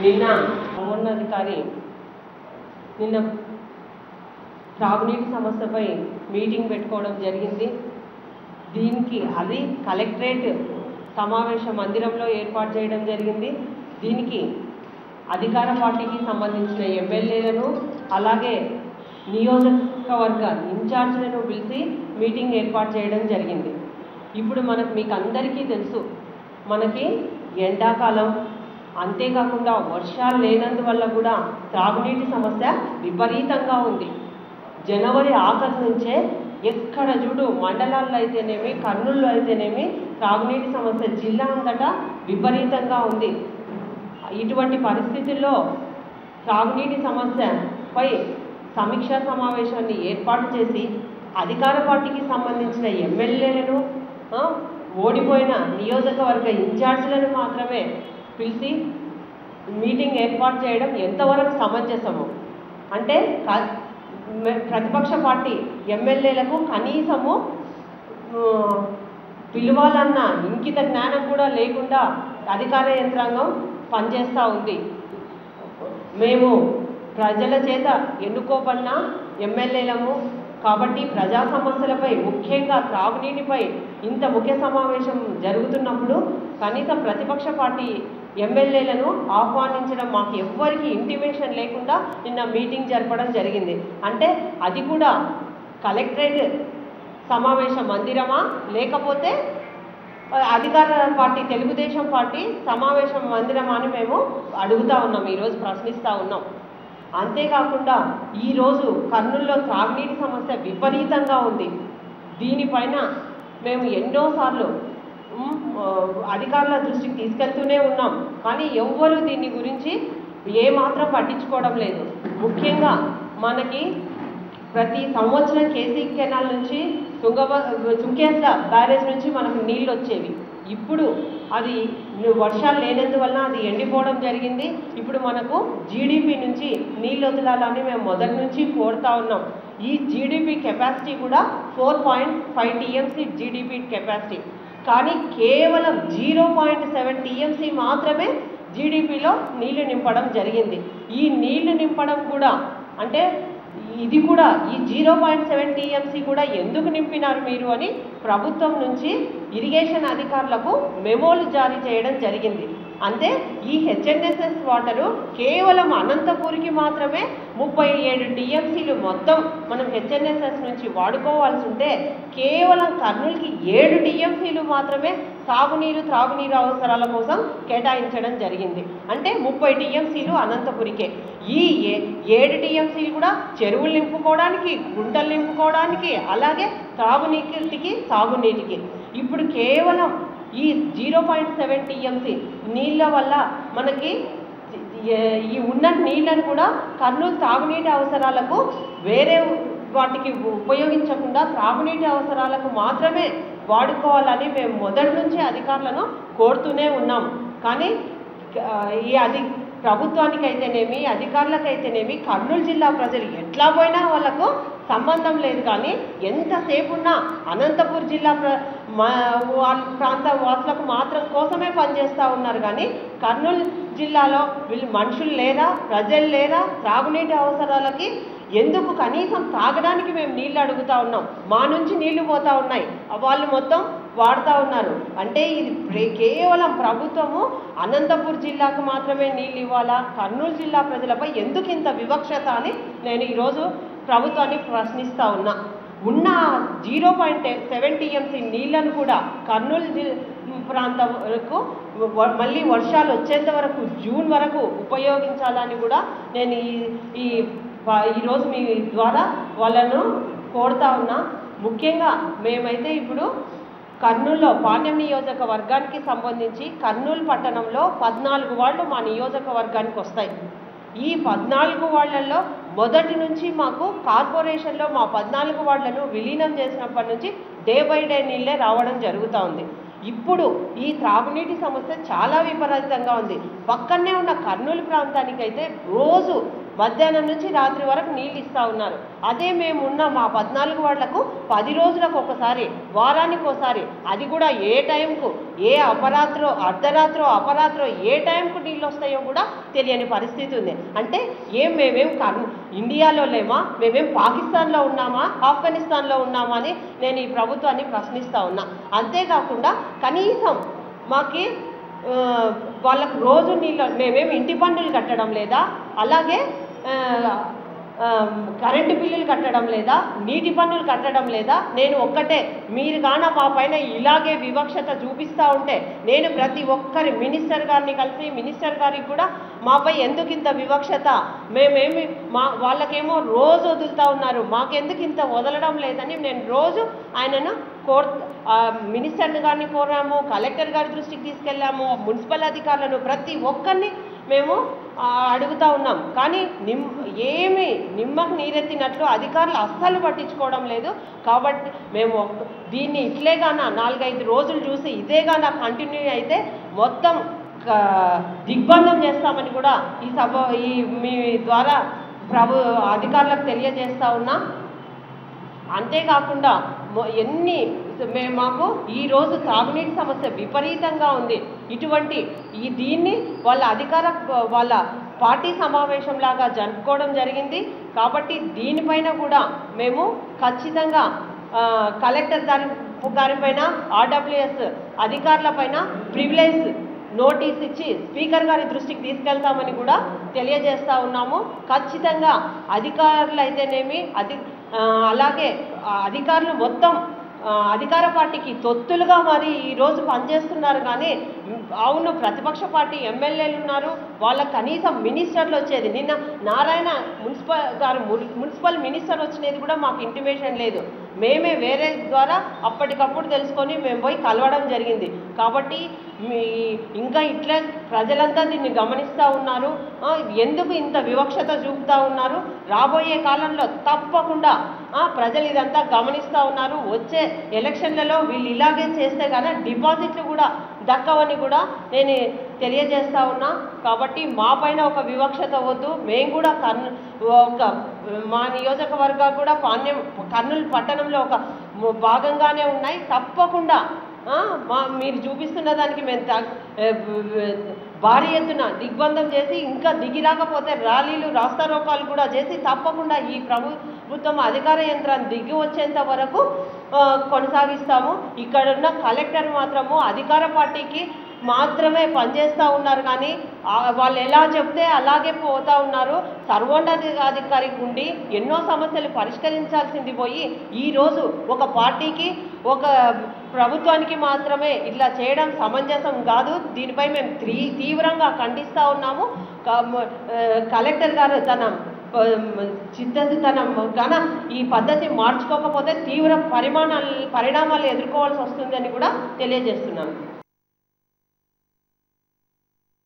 నిన్న ఉన్నతాధికారి నిన్న త్రాగునీటి సమస్యపై మీటింగ్ పెట్టుకోవడం జరిగింది. దీనికి అది కలెక్టరేట్ సమావేశ మందిరంలో ఏర్పాటు చేయడం జరిగింది. దీనికి అధికార పార్టీకి సంబంధించిన ఎమ్మెల్యేలను అలాగే నియోజకవర్గ ఇన్ఛార్జ్లను పిలిచి మీటింగ్ ఏర్పాటు చేయడం జరిగింది. ఇప్పుడు మీకు అందరికీ తెలుసు, మనకి ఎండాకాలం, అంతేకాకుండా వర్షాలు లేనందువల్ల కూడా త్రాగునీటి సమస్య విపరీతంగా ఉంది. జనవరి ఆఖరి నుంచే ఎక్కడ చూడు మండలాల్లో అయితేనేమి, కర్నూలులో అయితేనేమి త్రాగునీటి సమస్య జిల్లా అంతటా విపరీతంగా ఉంది. ఇటువంటి పరిస్థితుల్లో త్రాగునీటి సమస్యపై సమీక్షా సమావేశాన్ని ఏర్పాటు చేసి అధికార పార్టీకి సంబంధించిన ఎమ్మెల్యేలను, ఓడిపోయిన నియోజకవర్గ ఇన్ఛార్జీలను మాత్రమే పిలిచి మీటింగ్ ఏర్పాటు చేయడం ఎంతవరకు సమంజసము? అంటే ప్రతిపక్ష పార్టీ ఎమ్మెల్యేలకు కనీసము పిలవాలన్న ఇంకిత జ్ఞానం కూడా లేకుండా అధికార యంత్రాంగం పనిచేస్తూ ఉంది. మేము ప్రజల చేత ఎన్నుకోబడిన ఎమ్మెల్యేలము కాబట్టి ప్రజా సమస్యలపై, ముఖ్యంగా త్రాగునీటిపై ఇంత ముఖ్య సమావేశం జరుగుతున్నప్పుడు కనీసం ప్రతిపక్ష పార్టీ ఎమ్మెల్యేలను ఆహ్వానించడం మాకు ఎవ్వరికి ఇంటిమేషన్ లేకుండా నిన్న మీటింగ్ జరపడం జరిగింది. అంటే అది కూడా కలెక్టరేట్ సమావేశ మందిరమా, లేకపోతే అధికార పార్టీ తెలుగుదేశం పార్టీ సమావేశ మందిరమా అని మేము అడుగుతూ ఉన్నాం, ఈరోజు ప్రశ్నిస్తూ ఉన్నాం. అంతేకాకుండా ఈరోజు కర్నూలులో త్రాగునీటి సమస్య విపరీతంగా ఉంది. దీనిపైన మేము ఎన్నోసార్లు అధికారుల దృష్టికి తీసుకెళ్తూనే ఉన్నాం, కానీ ఎవ్వరూ దీని గురించి ఏమాత్రం పట్టించుకోవడం లేదు. ముఖ్యంగా మనకి ప్రతి సంవత్సరం కేసీ కెనాల్ నుంచి చుంకేస్ల బ్యారేజ్ నుంచి మనకు నీళ్ళు వచ్చేవి. ఇప్పుడు అది వర్షాలు లేనందువల్ల అది ఎండిపోవడం జరిగింది. ఇప్పుడు మనకు జీడిపి నుంచి నీళ్ళు వదలాలని మేము మొదటి నుంచి కోరుతా ఉన్నాం. ఈ జీడిపి కెపాసిటీ కూడా 4.5 టీఎంసీ జీడిపి కెపాసిటీ, కానీ కేవలం 0.7 టీఎంసీ మాత్రమే జీడిపిలో నీళ్లు నింపడం జరిగింది. ఈ నీళ్లు నింపడం కూడా అంటే ఇది కూడా ఈ 0.7 టీఎంసీ కూడా ఎందుకు నింపినారు మీరు అని ప్రభుత్వం నుంచి ఇరిగేషన్ అధికారులకు మెమోలు జారీ చేయడం జరిగింది. అంటే ఈ హెచ్ఎన్ఎస్ఎస్ వాటరు కేవలం అనంతపూర్కి మాత్రమే 37 టీఎంసీలు మొత్తం మనం హెచ్ఎన్ఎస్ఎస్ నుంచి వాడుకోవాల్సి ఉంటే కేవలం కర్నూలుకి 7 టీఎంసీలు మాత్రమే సాగునీరు, త్రాగునీరు అవసరాల కోసం కేటాయించడం జరిగింది. అంటే 30 టీఎంసీలు అనంతపురికే. ఈ 7 టీఎంసీలు కూడా చెరువులు నింపుకోవడానికి, గుంటలు నింపుకోవడానికి, అలాగే త్రాగునీటికి, సాగునీటికి. ఇప్పుడు కేవలం ఈ 0.7 టీఎంసీ నీళ్ళ వల్ల మనకి ఈ ఉన్న నీళ్ళను కూడా కర్నూలు తాగునీటి అవసరాలకు, వేరే వాటికి ఉపయోగించకుండా త్రాగునీటి అవసరాలకు మాత్రమే వాడుకోవాలని మేము మొదటి నుంచి అధికారులను కోరుతూనే ఉన్నాం. కానీ ఈ ప్రభుత్వానికైతేనేమి, అధికారులకైతేనేమి కర్నూలు జిల్లా ప్రజలు ఎట్లా పోయినా వాళ్ళకు సంబంధం లేదు. కానీ ఎంతసేపు ఉన్నా అనంతపూర్ జిల్లా ప్రాంత వాసులకు మాత్రం కోసమే పనిచేస్తూ ఉన్నారు. కానీ కర్నూలు జిల్లాలో వీళ్ళు మనుషులు లేరా, ప్రజలు లేరా? త్రాగునీటి అవసరాలకి ఎందుకు కనీసం తాగడానికి మేము నీళ్ళు అడుగుతూ ఉన్నాం, మా నుంచి నీళ్లు పోతూ ఉన్నాయి, వాళ్ళు మొత్తం వాడుతూ ఉన్నారు. అంటే ఇది కేవలం ప్రభుత్వము అనంతపూర్ జిల్లాకు మాత్రమే నీళ్ళు ఇవ్వాలా, కర్నూలు జిల్లా ప్రజలపై ఎందుకు ఇంత వివక్షత అని నేను ఈరోజు ప్రభుత్వాన్ని ప్రశ్నిస్తూ ఉన్నా. ఉన్న 0.7 టీఎంసీ నీళ్లను కూడా కర్నూలు ప్రాంతం వరకు మళ్ళీ వర్షాలు వచ్చేంత వరకు జూన్ వరకు ఉపయోగించాలని కూడా నేను ఈరోజు మీ ద్వారా వాళ్ళను కోరుతా ఉన్నా. ముఖ్యంగా మేమైతే ఇప్పుడు కర్నూలులో పాణ్యం నియోజకవర్గానికి సంబంధించి కర్నూలు పట్టణంలో 14 వార్డులు మా నియోజకవర్గానికి వస్తాయి. ఈ 14 వార్డులలో మొదటి నుంచి మాకు కార్పొరేషన్లో మా 14 వార్డులను విలీనం చేసినప్పటి నుంచి డే బై డే నీళ్ళే రావడం జరుగుతూ ఉంది. ఇప్పుడు ఈ త్రాగునీటి సమస్య చాలా విపరీతంగా ఉంది. పక్కనే ఉన్న కర్నూలు ప్రాంతానికైతే రోజు మధ్యాహ్నం నుంచి రాత్రి వరకు నీళ్ళు ఇస్తూ ఉన్నారు. అదే మేము ఉన్న మా 14 వార్డులకు 10 రోజులకు ఒకసారి, వారానికి ఒకసారి, అది కూడా ఏ టైంకు, ఏ అపరాత్రో అర్ధరాత్రో అపరాత్రో ఏ టైంకు నీళ్ళు వస్తాయో కూడా తెలియని పరిస్థితి ఉంది. అంటే మేమేం ఇండియాలో లేమా, మేమేం పాకిస్తాన్లో ఉన్నామా, ఆఫ్ఘనిస్తాన్లో ఉన్నామా అని నేను ఈ ప్రభుత్వాన్ని ప్రశ్నిస్తూ ఉన్నా. అంతేకాకుండా కనీసం మాకి వాళ్ళకు రోజు నీళ్ళు, మేమేమి ఇంటి పన్నులు కట్టడం లేదా, అలాగే కరెంటు బిల్లులు కట్టడం లేదా, నీటి పన్నులు కట్టడం లేదా. నేను ఒక్కటే, మీరు కానా మా పైన ఇలాగే వివక్షత చూపిస్తూ ఉంటే నేను ప్రతి ఒక్కరి మినిస్టర్ గారిని కలిసి, మినిస్టర్ గారికి కూడా మాపై ఎందుకు ఇంత వివక్షత, మేమేమి వాళ్ళకేమో రోజు వదులుతూ ఉన్నారు, మాకెందుకు ఇంత వదలడం లేదని నేను రోజు ఆయనను మినిస్టర్ గారిని కోరాము, కలెక్టర్ గారి దృష్టికి తీసుకెళ్ళాము, మున్సిపల్ అధికారులను ప్రతి ఒక్కరిని మేము అడుగుతూ ఉన్నాం. కానీ నిమ్మకు నీరెత్తినట్లు అధికారులు అస్సలు పట్టించుకోవడం లేదు. కాబట్టి మేము దీన్ని ఇట్లేగానా 4-5 రోజులు చూసి ఇదేగానా కంటిన్యూ అయితే మొత్తం దిగ్బంధం చేస్తామని కూడా మీ ద్వారా అధికారులకు తెలియజేస్తూ ఉన్నా. అంతేకాకుండా మాకు ఈరోజు తాగునీటి సమస్య విపరీతంగా ఉంది. దీన్ని వాళ్ళ పార్టీ సమావేశంలాగా జరుపుకోవడం జరిగింది. కాబట్టి దీనిపైన కూడా మేము ఖచ్చితంగా కలెక్టర్ గారిపైన, ఆర్డబ్ల్యూఎస్ అధికారులపైన ప్రివిలేజ్ నోటీస్ ఇచ్చి స్పీకర్ గారి దృష్టికి తీసుకెళ్తామని కూడా తెలియజేస్తూ ఉన్నాము. ఖచ్చితంగా అధికారులు అయితేనేమి, అలాగే అధికారులు మొత్తం అధికార పార్టీకి తొత్తులుగా మరి ఈరోజు పనిచేస్తున్నారు. కానీ అవును, ప్రతిపక్ష పార్టీ ఎమ్మెల్యేలు ఉన్నారు, వాళ్ళకి కనీసం మినిస్టర్లు వచ్చేది. నిన్న నారాయణ మున్సిపల్ మినిస్టర్ వచ్చినది కూడా మాకు ఇంటిమేషన్ లేదు. మేమే వేరే ద్వారా అప్పటికప్పుడు తెలుసుకొని మేము పోయి కలవడం జరిగింది. కాబట్టి ఇంకా ఇట్లా ప్రజలంతా దీన్ని గమనిస్తూ ఉన్నారు. ఎందుకు ఇంత వివక్షత చూపుతూ ఉన్నారు? రాబోయే కాలంలో తప్పకుండా ప్రజలు ఇదంతా గమనిస్తూ ఉన్నారు. వచ్చే ఎలక్షన్లలో వీళ్ళు ఇలాగే చేస్తే కానీ డిపాజిట్లు కూడా దక్కవని కూడా నేను తెలియజేస్తూ ఉన్నా. కాబట్టి మా పైన ఒక వివక్షత వద్దు. మేము కూడా మా నియోజకవర్గాలు కూడా కర్నూలు పట్టణంలో ఒక భాగంగానే ఉన్నాయి. తప్పకుండా మీరు చూపిస్తున్న దానికి మేము భారీ ఎత్తున దిగ్బంధం చేసి, ఇంకా దిగిరాకపోతే ర్యాలీలు, రాస్తారోకాలు కూడా చేసి తప్పకుండా ఈ ప్రభుత్వం అధికార యంత్రాన్ని దిగి వచ్చేంత వరకు కొనసాగిస్తాము. ఇక్కడున్న కలెక్టర్ మాత్రము అధికార పార్టీకి మాత్రమే పనిచేస్తూ ఉన్నారు. కానీ వాళ్ళు ఎలా చెప్తే అలాగే పోతూ ఉన్నారు. సర్వోన్నతాధికారి ఉండి ఎన్నో సమస్యలు పరిష్కరించాల్సింది పోయి ఈరోజు ఒక పార్టీకి, ఒక ప్రభుత్వానికి మాత్రమే ఇట్లా చేయడం సమంజసం కాదు. దీనిపై మేము తీవ్రంగా ఖండిస్తూ ఉన్నాము. కలెక్టర్ గారు తన ఈ పద్ధతి మార్చుకోకపోతే తీవ్ర పరిణామాలు ఎదుర్కోవాల్సి వస్తుందని కూడా తెలియజేస్తున్నాను.